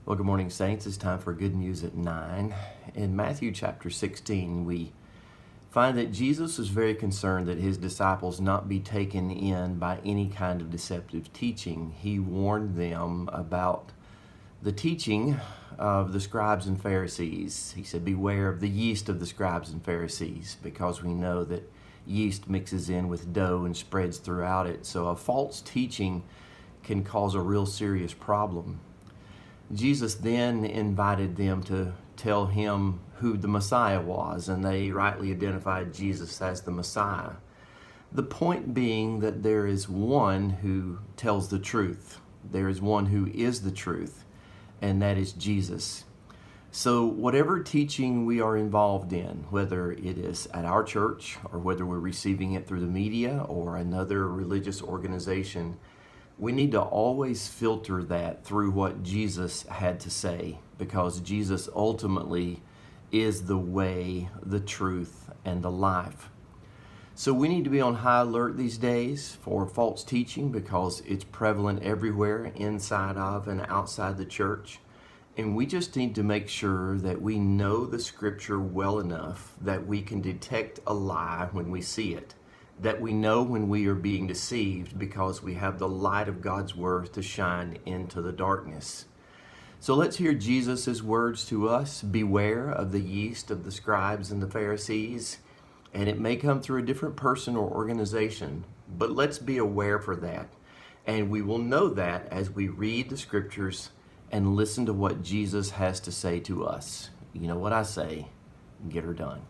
Well, good morning, Saints. It's time for Good News at 9. In Matthew chapter 16, we find that Jesus was very concerned that his disciples not be taken in by any kind of deceptive teaching. He warned them about the teaching of the scribes and Pharisees. He said, beware of the yeast of the scribes and Pharisees, because we know that yeast mixes in with dough and spreads throughout it. So a false teaching can cause a real serious problem. Jesus then invited them to tell him who the Messiah was, and they rightly identified Jesus as the Messiah. The point being that there is one who tells the truth. There is one who is the truth, and that is Jesus. So whatever teaching we are involved in, whether it is at our church or whether we're receiving it through the media or another religious organization, we need to always filter that through what Jesus had to say, because Jesus ultimately is the way, the truth, and the life. So we need to be on high alert these days for false teaching, because it's prevalent everywhere, inside of and outside the church. And we just need to make sure that we know the scripture well enough that we can detect a lie when we see it, that we know when we are being deceived, because we have the light of God's word to shine into the darkness. So let's hear Jesus' words to us. Beware of the yeast of the scribes and the Pharisees. And it may come through a different person or organization, but let's be aware for that. And we will know that as we read the scriptures and listen to what Jesus has to say to us. You know what I say, get her done.